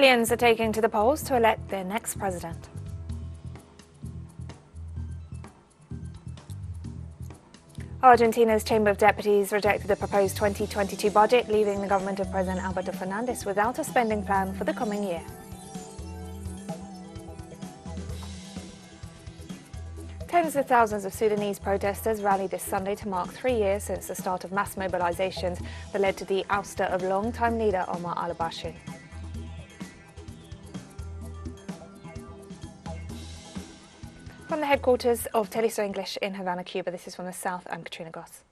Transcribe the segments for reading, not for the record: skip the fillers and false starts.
Chileans are taking to the polls to elect their next president. Argentina's Chamber of Deputies rejected the proposed 2022 budget, leaving the government of President Alberto Fernandez without a spending plan for the coming year. Tens of thousands of Sudanese protesters rallied this Sunday to mark 3 years since the start of mass mobilizations that led to the ouster of longtime leader Omar al-Bashir. From the headquarters of teleSUR English in Havana, Cuba, this is From the South, I'm Katrina Goss.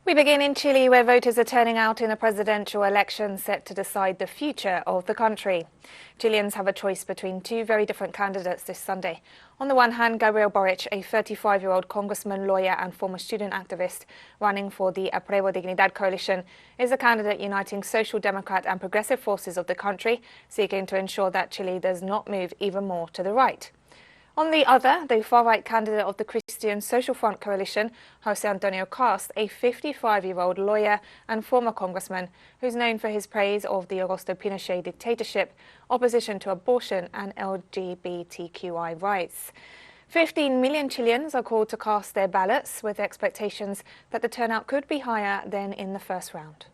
We begin in Chile, where voters are turning out in a presidential election set to decide the future of the country. Chileans have a choice between two very different candidates this Sunday. On the one hand, Gabriel Boric, a 35-year-old congressman, lawyer and former student activist running for the Apruebo Dignidad coalition, is a candidate uniting social democrat and progressive forces of the country, seeking to ensure that Chile does not move even more to the right. On the other, the far-right candidate of the Christian Social Front coalition, José Antonio Cast, a 55-year-old lawyer and former congressman who's known for his praise of the Augusto Pinochet dictatorship, opposition to abortion and LGBTQI rights. 15 million Chileans are called to cast their ballots, with expectations that the turnout could be higher than in the first round.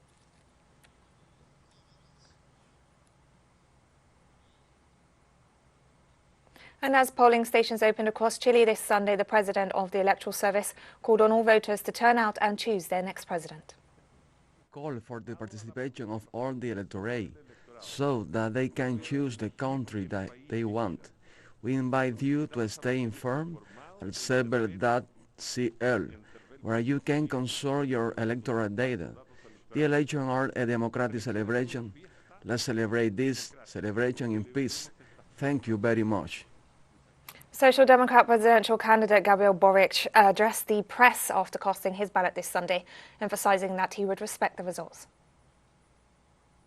And as polling stations opened across Chile this Sunday, the president of the Electoral Service called on all voters to turn out and choose their next president. Call for the participation of all the electorate so that they can choose the country that they want. We invite you to stay informed at server.cl, where you can consult your electoral data. The elections are a democratic celebration. Let's celebrate this celebration in peace. Thank you very much. Social Democrat presidential candidate Gabriel Boric addressed the press after casting his ballot this Sunday, emphasizing that he would respect the results.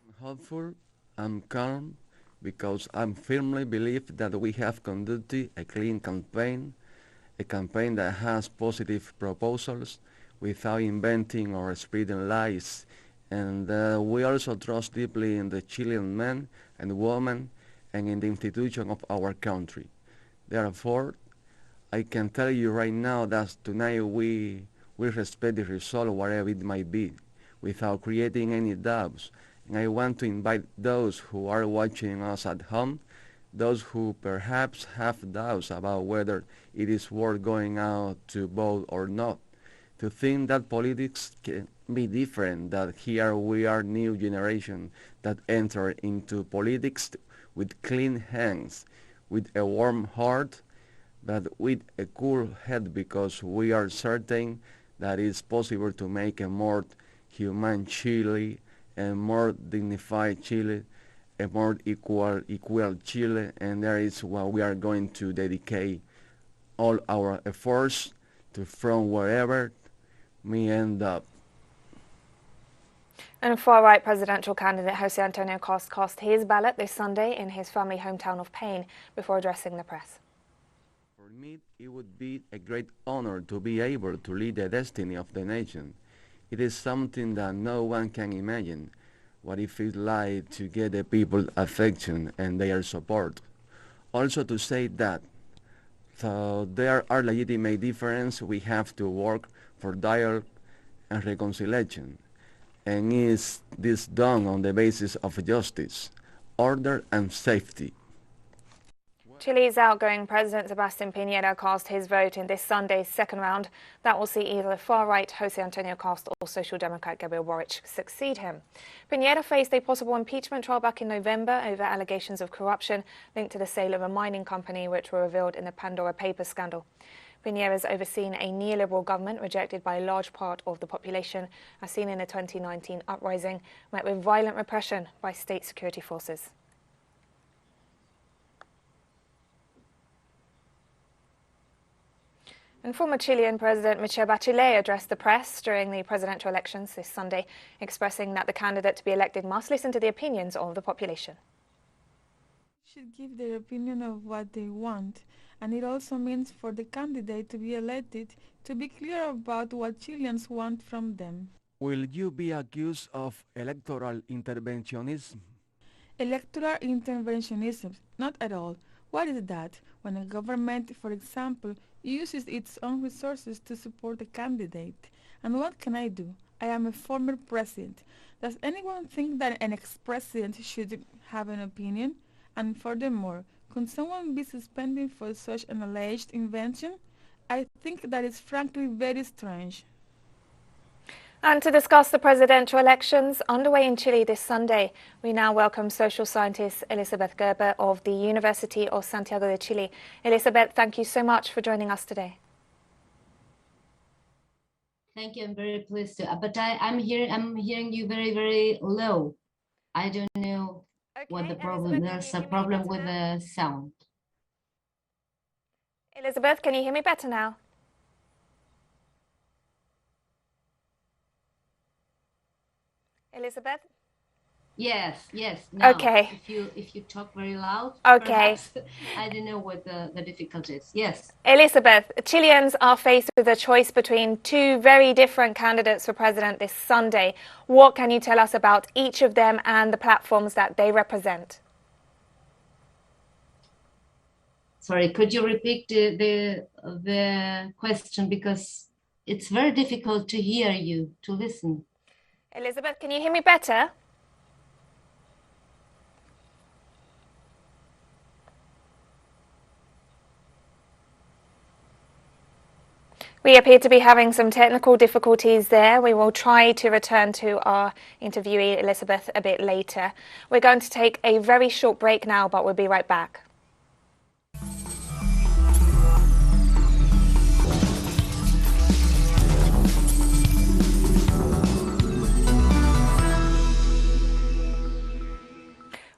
I'm hopeful, I'm calm, because I firmly believe that we have conducted a clean campaign, a campaign that has positive proposals without inventing or spreading lies. And we also trust deeply in the Chilean men and women and in the institution of our country. Therefore, I can tell you right now that tonight we respect the result, whatever it might be, without creating any doubts. And I want to invite those who are watching us at home, those who perhaps have doubts about whether it is worth going out to vote or not, to think that politics can be different, that here we are new generation that enter into politics with clean hands, with a warm heart, but with a cool head, because we are certain that it's possible to make a more human Chile, a more dignified Chile, a more equal Chile, and that is what we are going to dedicate all our efforts to, from wherever we end up. And far-right presidential candidate José Antonio cast his ballot this Sunday in his family hometown of Paine before addressing the press. For me, it would be a great honor to be able to lead the destiny of the nation. It is something that no one can imagine, what it feels like to get the people's affection and their support. Also to say that, though there are legitimate differences, we have to work for dialogue and reconciliation. And is this done on the basis of justice, order and safety? Chile's outgoing President Sebastián Piñera cast his vote in this Sunday's second round. That will see either far-right José Antonio Cast or Social Democrat Gabriel Boric succeed him. Piñera faced a possible impeachment trial back in November over allegations of corruption linked to the sale of a mining company, which were revealed in the Pandora Papers scandal. Piñera has overseen a neoliberal government rejected by a large part of the population, as seen in the 2019 uprising, met with violent repression by state security forces. And former Chilean President Michelle Bachelet addressed the press during the presidential elections this Sunday, expressing that the candidate to be elected must listen to the opinions of the population. Should give their opinion of what they want, and it also means for the candidate to be elected to be clear about what Chileans want from them. Will you be accused of electoral interventionism? Electoral interventionism, not at all. What is that? When a government, for example, uses its own resources to support a candidate. And what can I do? I am a former president. Does anyone think that an ex-president should have an opinion? And furthermore, could someone be suspended for such an alleged invention? I think that is frankly very strange. And to discuss the presidential elections underway in Chile this Sunday, we now welcome social scientist Elizabeth Gerber of the University of Santiago de Chile. Elizabeth, thank you so much for joining us today. Thank you. I'm very pleased to. But I'm hearing you very, very low. I don't know what the problem. There's a problem with the sound. Elizabeth, can you hear me better now? Elizabeth? Yes. Now, okay. If you talk very loud, okay. Perhaps, I don't know what the difficulty is. Yes. Elizabeth, Chileans are faced with a choice between two very different candidates for president this Sunday. What can you tell us about each of them and the platforms that they represent? Sorry, could you repeat the question, because it's very difficult to hear you, to listen. Elizabeth, can you hear me better? We appear to be having some technical difficulties there. We will try to return to our interviewee, Elizabeth, a bit later. We're going to take a very short break now, but we'll be right back.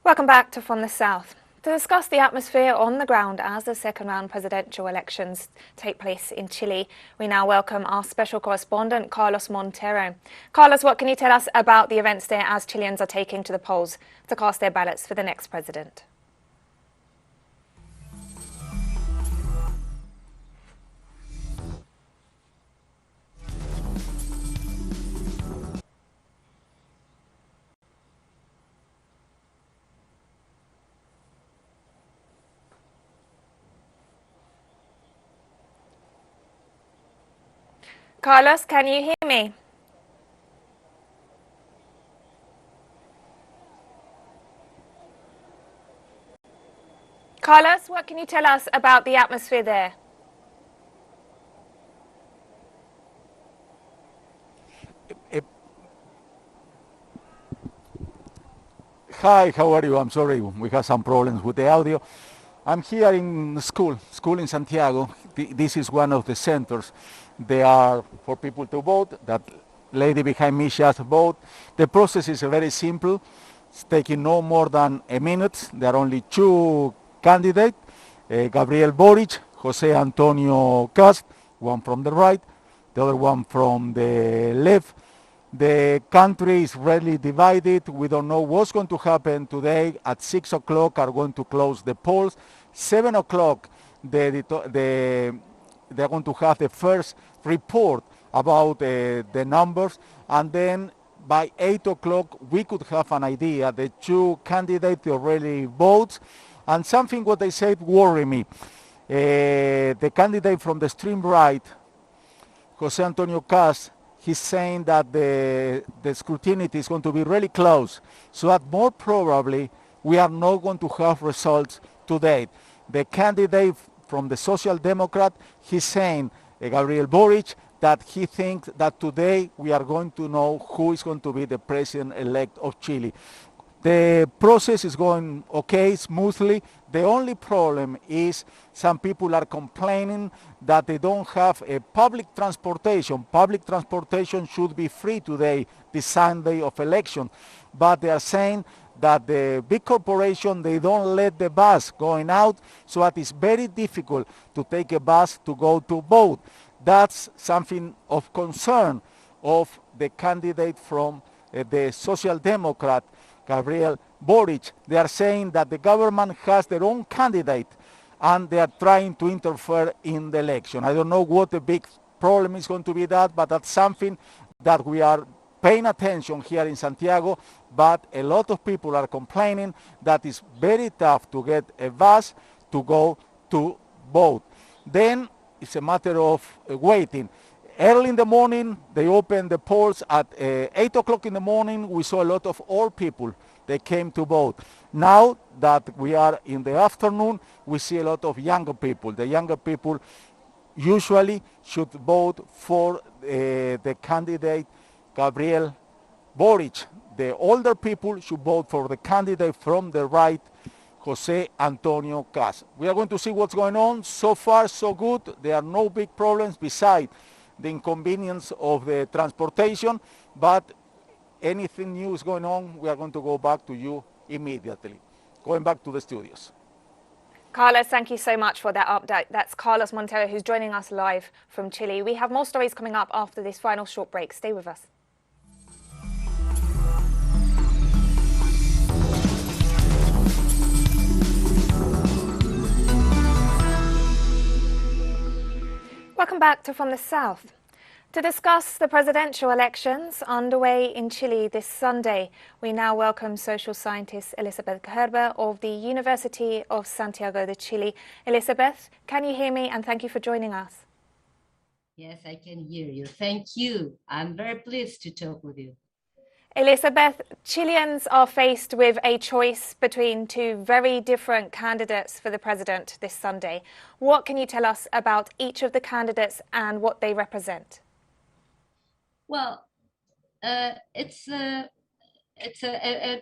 Welcome back to From the South. To discuss the atmosphere on the ground as the second round presidential elections take place in Chile, we now welcome our special correspondent, Carlos Montero. Carlos, what can you tell us about the events there as Chileans are taking to the polls to cast their ballots for the next president? Carlos, can you hear me? Carlos, what can you tell us about the atmosphere there? Hi, how are you? I'm sorry, we have some problems with the audio. I'm here in school in Santiago. This is one of the centers. They are for people to vote. That lady behind me just vote. The process is very simple. It's taking no more than a minute. There are only two candidates, Gabriel Boric, Jose Antonio Cast, one from the right, the other one from the left. The country is really divided. We don't know what's going to happen today. At 6 o'clock are going to close the polls. 7 o'clock, they're going to have the first report about the numbers. And then by 8 o'clock, we could have an idea. The two candidates already votes. And something what they said worry me. The candidate from the extreme right, Jose Antonio Cast, he's saying that the scrutiny is going to be really close, so that more probably we are not going to have results today. The candidate from the Social Democrat, he's saying, Gabriel Boric, that he thinks that today we are going to know who is going to be the president-elect of Chile. The process is going okay, smoothly. The only problem is some people are complaining that they don't have a public transportation. Public transportation should be free today, the Sunday of election. But they are saying that the big corporation, they don't let the bus going out, so that it's very difficult to take a bus to go to vote. That's something of concern of the candidate from the Social Democrat, Gabriel Boric. They are saying that the government has their own candidate, and they are trying to interfere in the election. I don't know what the big problem is going to be that, but that's something that we are paying attention here in Santiago, but a lot of people are complaining that it's very tough to get a bus to go to vote. Then it's a matter of waiting. Early in the morning, they opened the polls at 8 o'clock in the morning. We saw a lot of old people. They came to vote. Now that we are in the afternoon, we see a lot of younger people. The younger people usually should vote for the candidate Gabriel Boric. The older people should vote for the candidate from the right, Jose Antonio Cas. We are going to see what's going on. So far, so good. There are no big problems besides the inconvenience of the transportation, but anything new is going on, we are going to go back to you immediately. Going back to the studios. Carlos, thank you so much for that update. That's Carlos Montero, who's joining us live from Chile. We have more stories coming up after this final short break. Stay with us. Welcome back to From the South. To discuss the presidential elections underway in Chile this Sunday, we now welcome social scientist Elizabeth Gerber of the University of Santiago de Chile. Elizabeth, can you hear me? And thank you for joining us. Yes, I can hear you. Thank you. I'm very pleased to talk with you. Elizabeth, Chileans are faced with a choice between two very different candidates for the president this Sunday. What can you tell us about each of the candidates and what they represent? Well, it's a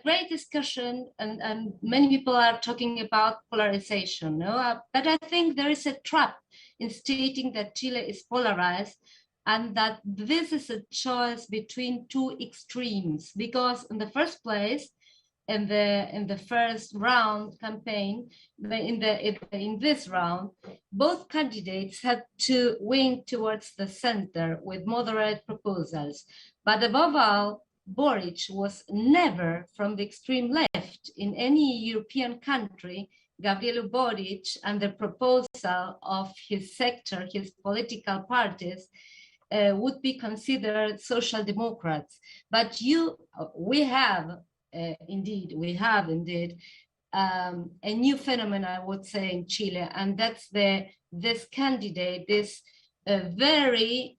great discussion, and many people are talking about polarization. No? But I think there is a trap in stating that Chile is polarized, and that this is a choice between two extremes. Because in the first place, in the first round campaign, in this round, both candidates had to wing towards the center with moderate proposals. But above all, Boric was never from the extreme left. In any European country, Gabriel Boric and the proposal of his sector, his political parties, would be considered social democrats. But we have indeed a new phenomenon, I would say, in Chile, and that's this candidate, this very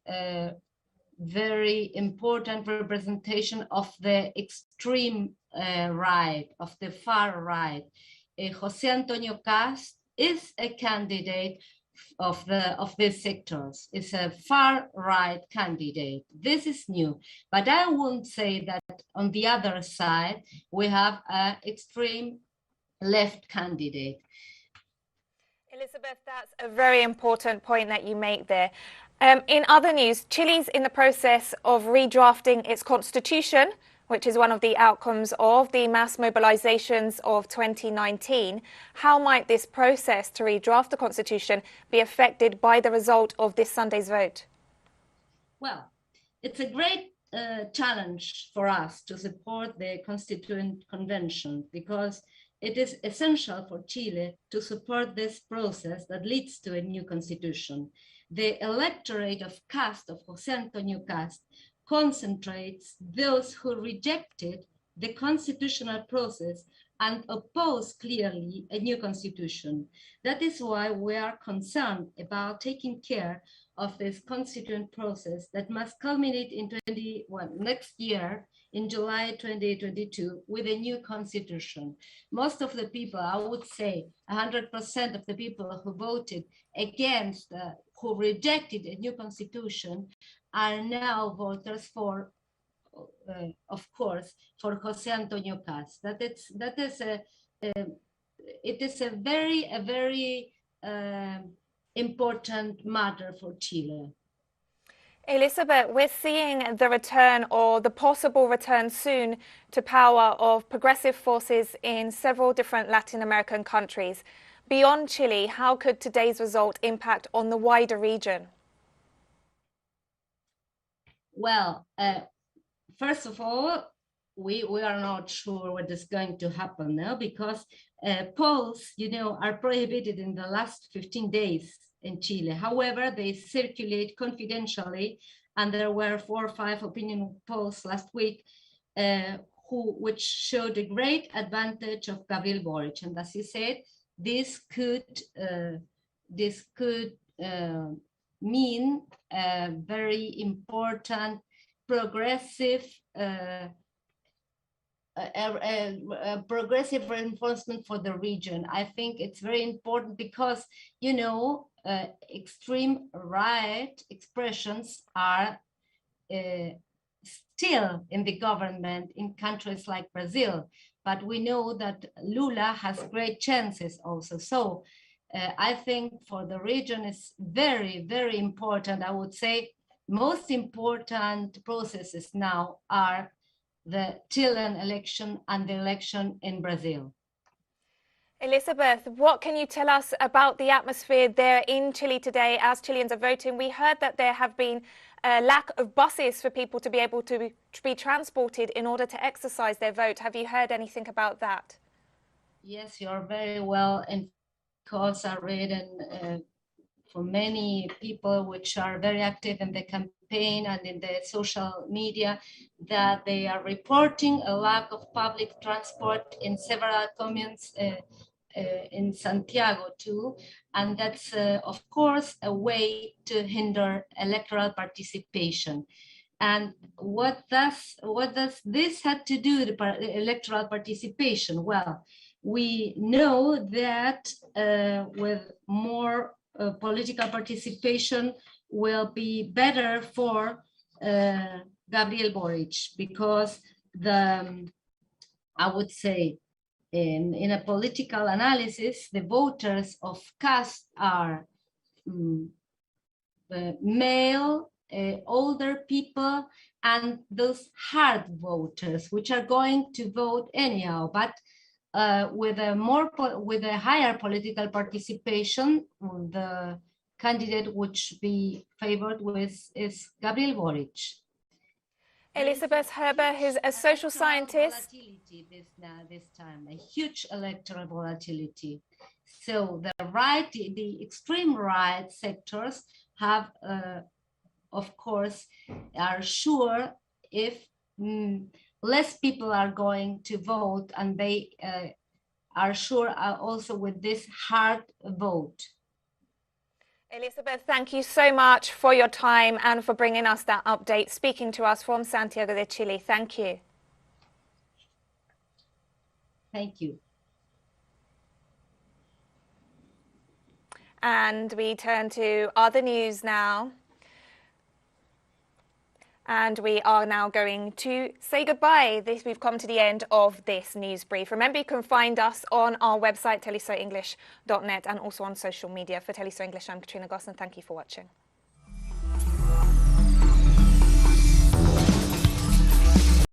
important representation of the extreme right, of the far right. Jose Antonio Cast is a candidate of these sectors. Is a far right candidate. This is new, but I won't say that on the other side we have an extreme left candidate. Elizabeth, that's a very important point that you make there. In other news, Chile's in the process of redrafting its constitution, which is one of the outcomes of the mass mobilizations of 2019. How might this process to redraft the constitution be affected by the result of this Sunday's vote? Well, it's a great challenge for us to support the Constituent Convention, because it is essential for Chile to support this process that leads to a new constitution. The electorate of Jose Antonio Cast, concentrates those who rejected the constitutional process and oppose clearly a new constitution. That is why we are concerned about taking care of this constituent process that must culminate in next year, in July 2022, with a new constitution. Most of the people, I would say 100% of the people who voted against, who rejected a new constitution, are now voters for, of course, for Jose Antonio Cast. It is a very important matter for Chile. Elizabeth, we're seeing the return, or the possible return soon, to power of progressive forces in several different Latin American countries. Beyond Chile, how could today's result impact on the wider region? Well, first of all, we are not sure what is going to happen now, because polls, are prohibited in the last 15 days in Chile. However, they circulate confidentially, and there were 4 or 5 opinion polls last week which showed a great advantage of Gabriel Boric. And as you said, this could mean a very important progressive progressive reinforcement for the region. I think it's very important because, extreme right expressions are still in the government in countries like Brazil, but we know that Lula has great chances also. So I think for the region is very, very important. I would say most important processes now are the Chilean election and the election in Brazil. Elizabeth, what can you tell us about the atmosphere there in Chile today as Chileans are voting? We heard that there have been a lack of buses for people to be able to be transported in order to exercise their vote. Have you heard anything about that? Yes, you're very well informed, because I read for many people which are very active in the campaign and in the social media, that they are reporting a lack of public transport in several communes in Santiago too, and that's of course a way to hinder electoral participation. And what does this have to do with electoral participation? Well, we know that with more political participation will be better for Gabriel Boric, because I would say in a political analysis, the voters of caste are male, older people, and those hard voters, which are going to vote anyhow, but with a higher political participation, the candidate which be favored with is Gabriel Boric. Elizabeth Herber, who's a social scientist. Volatility this time, a huge electoral volatility. So the extreme right sectors have, of course, are sure if less people are going to vote, and they are sure also with this hard vote. Elizabeth, thank you so much for your time and for bringing us that update, speaking to us from Santiago de Chile. Thank you. Thank you. And we turn to other news now. And we are now going to say goodbye. We've come to the end of this news brief. Remember, you can find us on our website, telesurenglish.net, and also on social media. For teleSUR English, I'm Katrina Goss, and thank you for watching.